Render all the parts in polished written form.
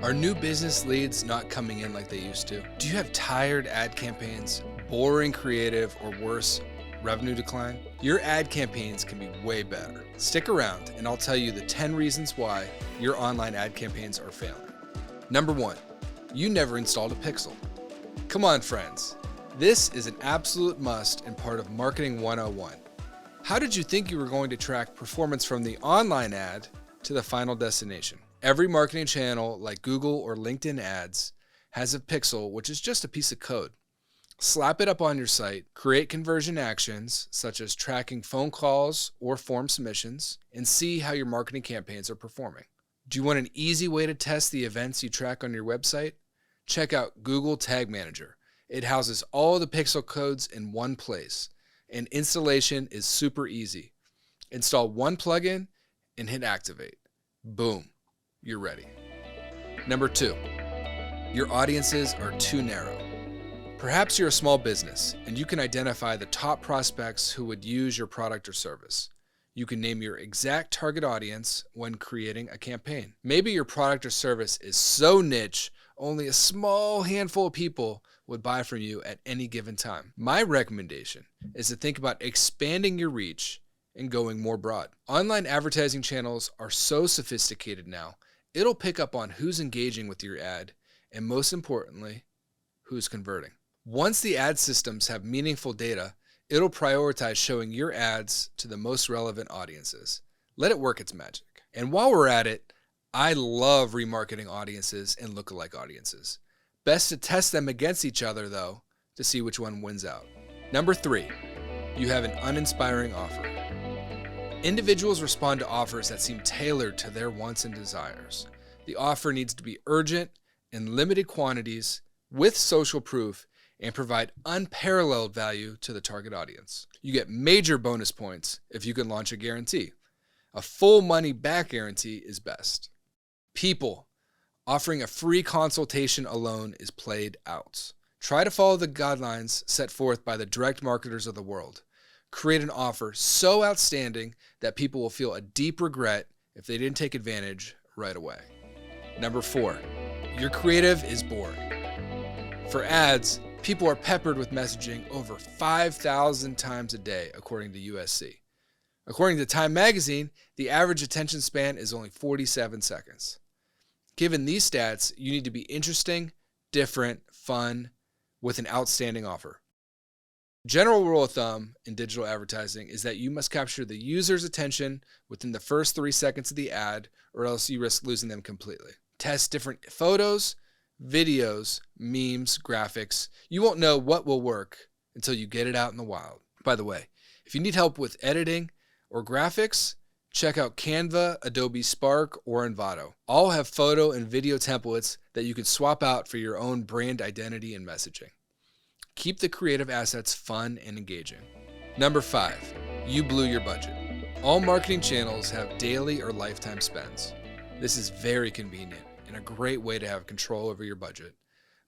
Are new business leads not coming in like they used to? Do you have tired ad campaigns, boring creative, or worse, revenue decline? Your ad campaigns can be way better. Stick around and I'll tell you the 10 reasons why your online ad campaigns are failing. Number 1, you never installed a pixel. Come on, friends. This is an absolute must and part of Marketing 101. How did you think you were going to track performance from the online ad to the final destination? Every marketing channel like Google or LinkedIn ads has a pixel, which is just a piece of code. Slap it up on your site, create conversion actions such as tracking phone calls or form submissions, and see how your marketing campaigns are performing. Do you want an easy way to test the events you track on your website? Check out Google Tag Manager. It houses all the pixel codes in one place, and installation is super easy. Install one plugin and hit activate. Boom. You're ready. Number 2, your audiences are too narrow. Perhaps you're a small business and you can identify the top prospects who would use your product or service. You can name your exact target audience when creating a campaign. Maybe your product or service is so niche, only a small handful of people would buy from you at any given time. My recommendation is to think about expanding your reach and going more broad. Online advertising channels are so sophisticated now, it'll pick up on who's engaging with your ad and, most importantly, who's converting. Once the ad systems have meaningful data, it'll prioritize showing your ads to the most relevant audiences. Let it work its magic. And while we're at it, I love remarketing audiences and lookalike audiences. Best to test them against each other, though, to see which one wins out. Number 3, you have an uninspiring offer. Individuals respond to offers that seem tailored to their wants and desires. The offer needs to be urgent, in limited quantities, with social proof, and provide unparalleled value to the target audience. You get major bonus points if you can launch a guarantee. A full money back guarantee is best. People, offering a free consultation alone is played out. Try to follow the guidelines set forth by the direct marketers of the world. Create an offer so outstanding that people will feel a deep regret if they didn't take advantage right away. Number 4, your creative is boring. For ads, people are peppered with messaging over 5,000 times a day, according to USC. According to Time Magazine, the average attention span is only 47 seconds. Given these stats, you need to be interesting, different, fun, with an outstanding offer. General rule of thumb in digital advertising is that you must capture the user's attention within the first 3 seconds of the ad, or else you risk losing them completely. Test different photos, videos, memes, graphics. You won't know what will work until you get it out in the wild. By the way, if you need help with editing or graphics, check out Canva, Adobe Spark, or Envato. All have photo and video templates that you can swap out for your own brand identity and messaging. Keep the creative assets fun and engaging. Number 5, you blew your budget. All marketing channels have daily or lifetime spends. This is very convenient and a great way to have control over your budget.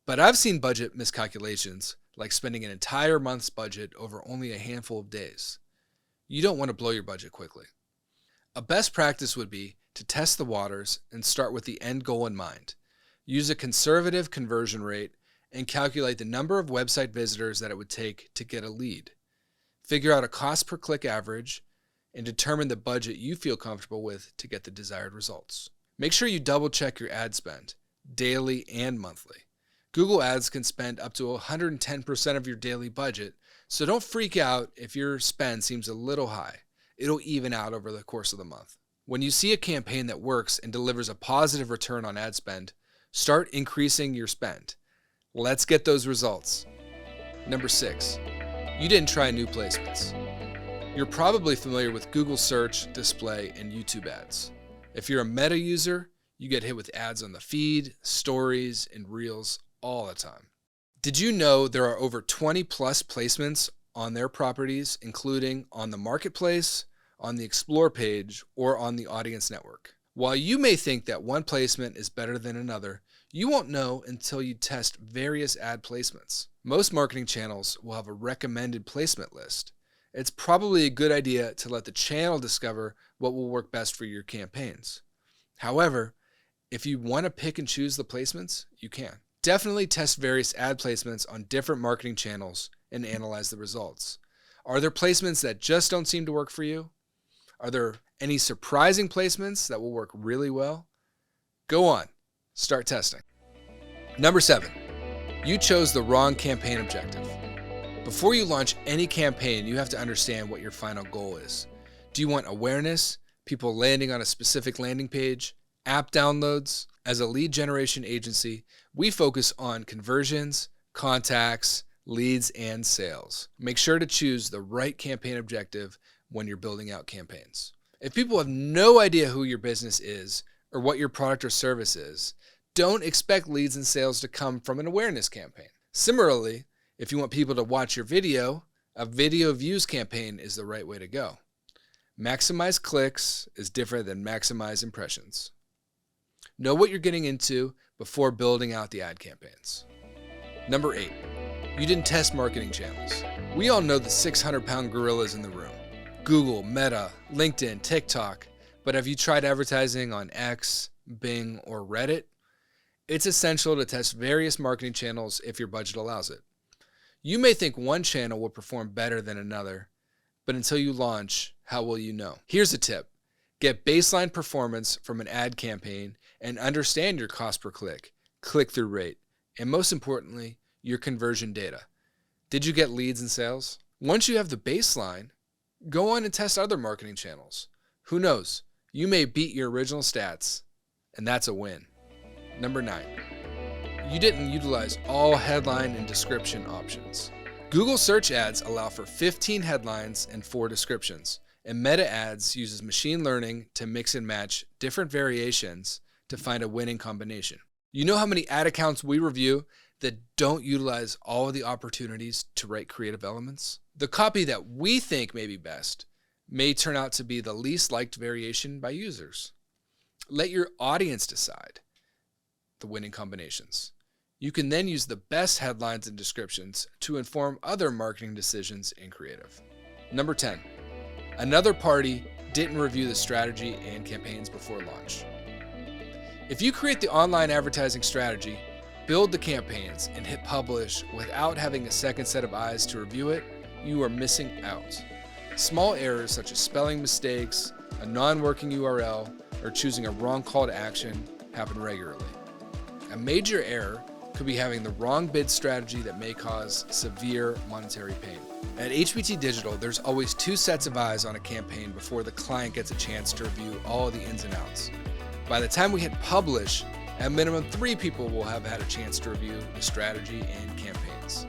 But I've seen budget miscalculations, like spending an entire month's budget over only a handful of days. You don't want to blow your budget quickly. A best practice would be to test the waters and start with the end goal in mind. Use a conservative conversion rate and calculate the number of website visitors that it would take to get a lead. Figure out a cost per click average and determine the budget you feel comfortable with to get the desired results. Make sure you double check your ad spend, daily and monthly. Google Ads can spend up to 110% of your daily budget, so don't freak out if your spend seems a little high. It'll even out over the course of the month. When you see a campaign that works and delivers a positive return on ad spend, start increasing your spend. Let's get those results. Number 6, you didn't try new placements. You're probably familiar with Google Search, Display, and YouTube ads. If you're a Meta user, you get hit with ads on the feed, stories, and reels all the time. Did you know there are over 20 plus placements on their properties, including on the marketplace, on the Explore page, or on the Audience Network? While you may think that one placement is better than another, you won't know until you test various ad placements. Most marketing channels will have a recommended placement list. It's probably a good idea to let the channel discover what will work best for your campaigns. However, If you want to pick and choose the placements, you can. Definitely test various ad placements on different marketing channels and analyze the results. Are there placements that just don't seem to work for you? Are there any surprising placements that will work really well? Go on, start testing. Number 7, you chose the wrong campaign objective. Before you launch any campaign, you have to understand what your final goal is. Do you want awareness, people landing on a specific landing page, app downloads? As a lead generation agency, we focus on conversions, contacts, leads, and sales. Make sure to choose the right campaign objective when you're building out campaigns. If people have no idea who your business is or what your product or service is, don't expect leads and sales to come from an awareness campaign. Similarly, if you want people to watch your video, a video views campaign is the right way to go. Maximize clicks is different than maximize impressions. Know what you're getting into before building out the ad campaigns. Number 8, you didn't test marketing channels. We all know the 600-pound gorillas in the room. Google, Meta, LinkedIn, TikTok. But have you tried advertising on X, Bing, or Reddit? It's essential to test various marketing channels if your budget allows it. You may think one channel will perform better than another, but until you launch, how will you know? Here's a tip. Get baseline performance from an ad campaign and understand your cost per click, click-through rate, and most importantly, your conversion data. Did you get leads and sales? Once you have the baseline, go on and test other marketing channels. Who knows? You may beat your original stats, and that's a win. Number 9. You didn't utilize all headline and description options. Google search ads allow for 15 headlines and 4 descriptions, and Meta ads uses machine learning to mix and match different variations to find a winning combination. You know how many ad accounts we review that don't utilize all of the opportunities to write creative elements? The copy that we think may be best may turn out to be the least liked variation by users. Let your audience decide the winning combinations. You can then use the best headlines and descriptions to inform other marketing decisions in creative. Number 10, another party didn't review the strategy and campaigns before launch. If you create the online advertising strategy, build the campaigns, and hit publish without having a second set of eyes to review it, you are missing out. Small errors such as spelling mistakes, a non-working URL, or choosing a wrong call to action happen regularly. A major error could be having the wrong bid strategy that may cause severe monetary pain. At HBT Digital, there's always 2 sets of eyes on a campaign before the client gets a chance to review all the ins and outs. By the time we hit publish, at minimum 3 people will have had a chance to review the strategy and campaigns.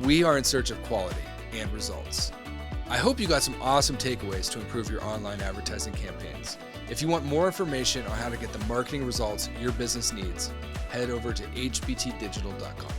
We are in search of quality and results. I hope you got some awesome takeaways to improve your online advertising campaigns. If you want more information on how to get the marketing results your business needs, head over to hbtdigital.com.